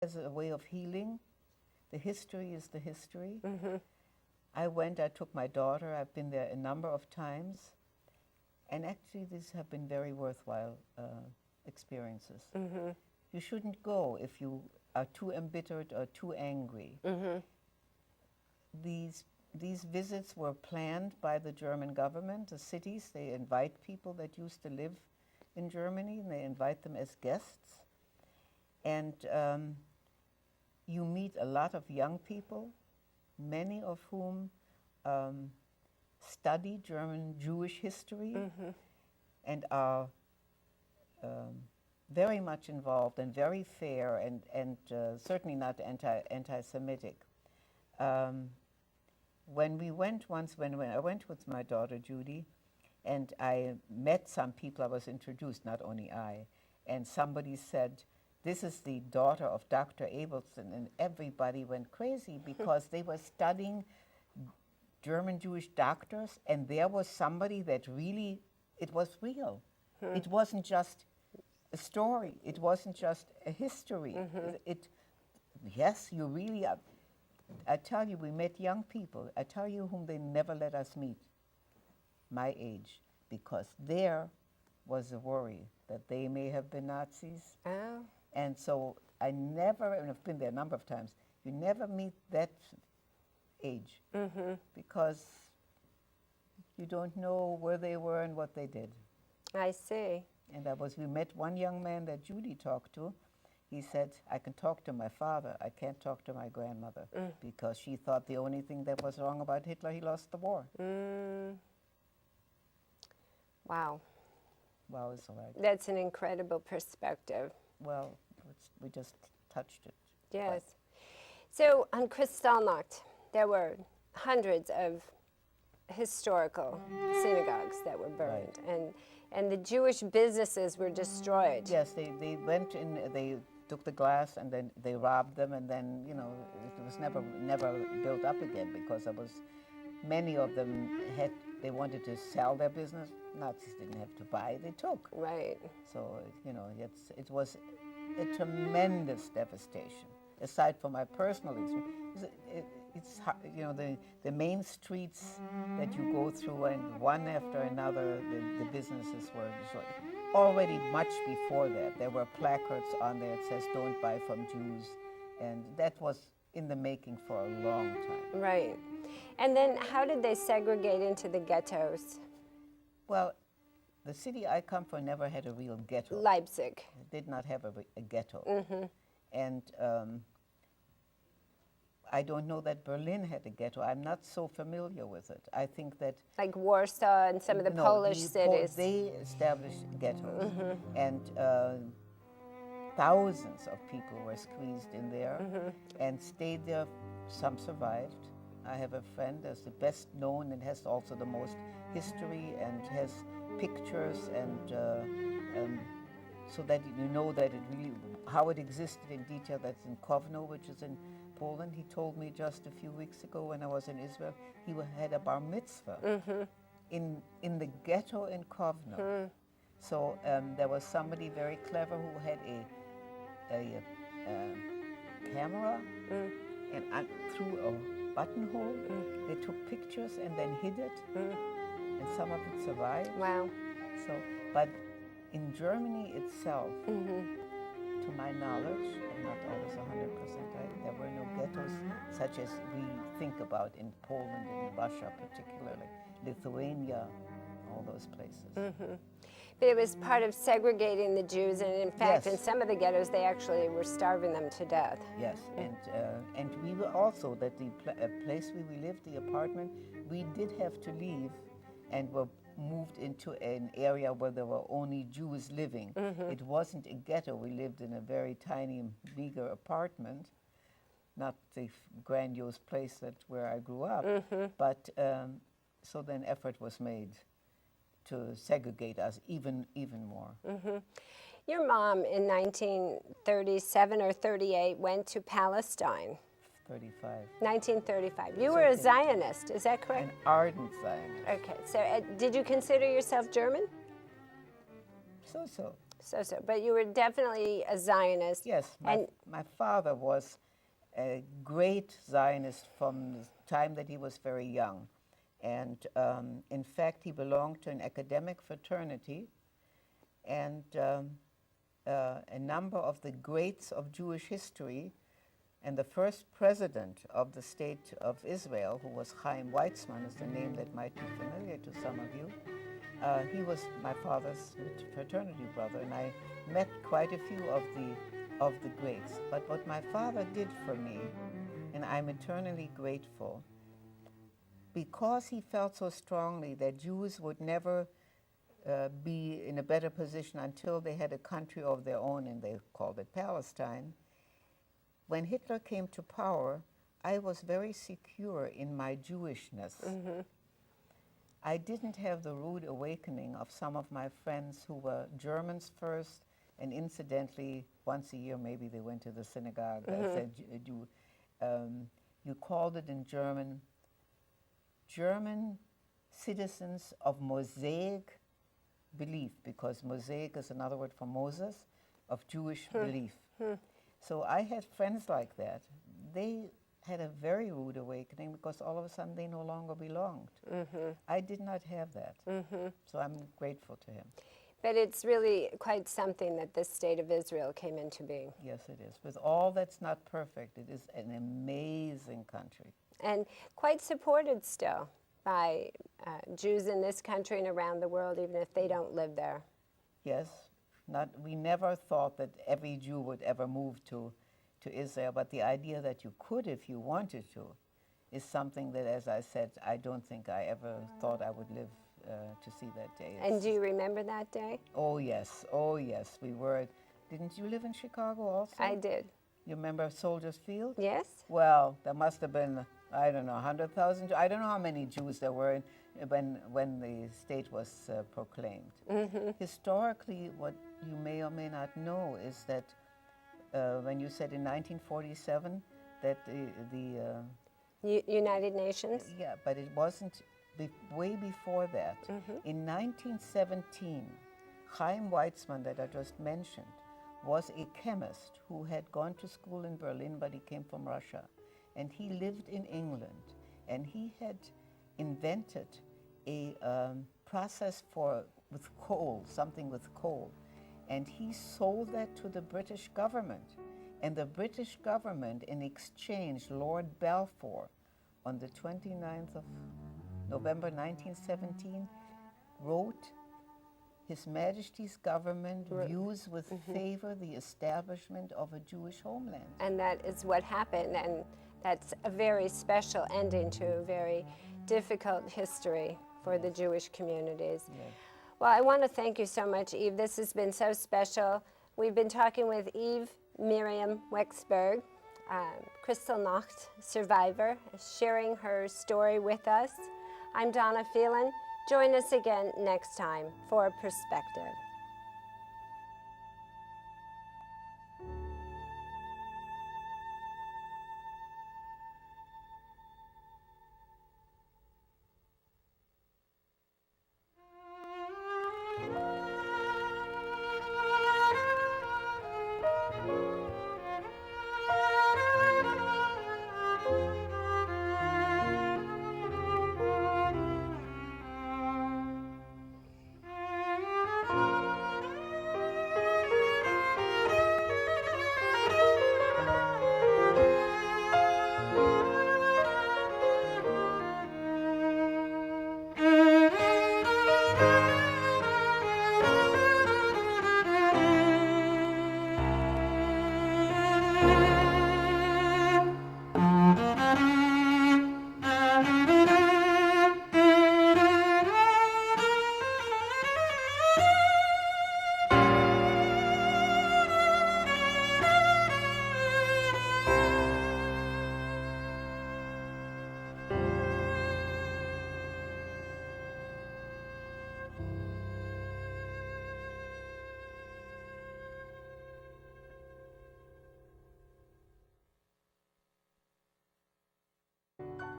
as a way of healing. The history is the history. Mm-hmm. I took my daughter, I've been there a number of times, and actually these have been very worthwhile experiences. Mm-hmm. You shouldn't go if you are too embittered or too angry. Mm-hmm. These visits were planned by the German government, the cities. They invite people that used to live in Germany, and they invite them as guests. And you meet a lot of young people, many of whom study German Jewish history and are very much involved and very fair and certainly not anti-Semitic. When we went once, when I went with my daughter Judy, and I met some people, I was introduced, not only I, and somebody said, "This is the daughter of Dr. Abelson," and everybody went crazy because they were studying German Jewish doctors, and there was somebody that really, it was real. It wasn't just a story. It wasn't just a history. Yes, you really are. I tell you, we met young people, I tell you, whom they never let us meet, my age, because there was a worry that they may have been Nazis. Oh. And so I never, and I've been there a number of times, you never meet that age because you don't know where they were and what they did. I see. And we met one young man that Judy talked to. He said, "I can talk to my father, I can't talk to my grandmother," because she thought the only thing that was wrong about Hitler, he lost the war. Wow. Wow, it's all right. That's an incredible perspective. Well, we just touched it. Yes. So on Kristallnacht, there were hundreds of historical synagogues that were burned, and the Jewish businesses were destroyed. Yes, they went in, they took the glass and then they robbed them, and then, you know, it was never built up again because there was, many of them they wanted to sell their business. Nazis didn't have to buy, they took. Right. So, you know, it was a tremendous devastation. Aside from my personal experience, it's you know, the main streets that you go through, and one after another, the businesses were destroyed. Already much before that, there were placards on there that says, "Don't buy from Jews," and that was in the making for a long time. Right. And then how did they segregate into the ghettos? Well, the city I come from never had a real ghetto. Leipzig. It did not have a ghetto. And I don't know that Berlin had a ghetto. I'm not so familiar with it. I think that... Like Warsaw and some of the Polish cities. They established ghettos. And thousands of people were squeezed in there and stayed there. Some survived. I have a friend that's the best known and has also the most history and has pictures, and so that you know that it really, how it existed in detail. That's in Kovno, which is in Poland. He told me just a few weeks ago when I was in Israel, he had a bar mitzvah in the ghetto in Kovno. So there was somebody very clever who had a camera, and through a buttonhole, they took pictures and then hid it, and some of it survived. Wow. So, but in Germany itself, to my knowledge, I'm not always 100% right, there were no ghettos such as we think about in Poland and in Russia particularly, Lithuania, all those places. But it was part of segregating the Jews, and in fact, in some of the ghettos, they actually were starving them to death. Yes, and we were also, that the place where we lived, the apartment, we did have to leave and were moved into an area where there were only Jews living. It wasn't a ghetto. We lived in a very tiny, meager apartment, not the grandiose place where I grew up, but so then effort was made to segregate us even more. Your mom in 1937 or 38 went to Palestine. 35. 1935. You were a Zionist, is that correct? An ardent Zionist. Okay, so did you consider yourself German? So. But you were definitely a Zionist. Yes, And my father was a great Zionist from the time that he was very young. And in fact, he belonged to an academic fraternity, and a number of the greats of Jewish history, and the first president of the State of Israel, who was Chaim Weizmann, is the name that might be familiar to some of you. He was my father's fraternity brother, and I met quite a few of the greats. But what my father did for me, and I'm eternally grateful, because he felt so strongly that Jews would never be in a better position until they had a country of their own, and they called it Palestine. When Hitler came to power, I was very secure in my Jewishness. I didn't have the rude awakening of some of my friends who were Germans first, and incidentally, once a year maybe they went to the synagogue. I said, you called it in German citizens of Mosaic belief, because Mosaic is another word for Moses, of Jewish belief. So I had friends like that. They had a very rude awakening because all of a sudden they no longer belonged. I did not have that. So I'm grateful to him. But it's really quite something that this state of Israel came into being. Yes, it is. With all that's not perfect, it is an amazing country. And quite supported still by Jews in this country and around the world, even if they don't live there. Yes. We never thought that every Jew would ever move to Israel, but the idea that you could if you wanted to is something that, as I said, I don't think I ever thought I would live to see that day. And do you remember that day? Oh yes, we were. Didn't you live in Chicago also? I did. You remember Soldiers Field? Yes. Well, there must have been, I don't know, 100,000. I don't know how many Jews there were when the state was proclaimed. Historically, what you may or may not know is that when you said in 1947 that the United Nations? Yeah, but it wasn't way before that. In 1917, Chaim Weizmann, that I just mentioned, was a chemist who had gone to school in Berlin, but he came from Russia. And he lived in England. And he had invented a process with coal, something with coal. And he sold that to the British government. And the British government, in exchange, Lord Balfour, on the 29th of November 1917, wrote His Majesty's government views with favor the establishment of a Jewish homeland. And that is what happened, and that's a very special ending to a very difficult history for the Jewish communities. Yes. Well, I want to thank you so much, Eve. This has been so special. We've been talking with Eve Wechsberg, Kristallnacht survivor, sharing her story with us. I'm Donna Phelan. Join us again next time for Perspective.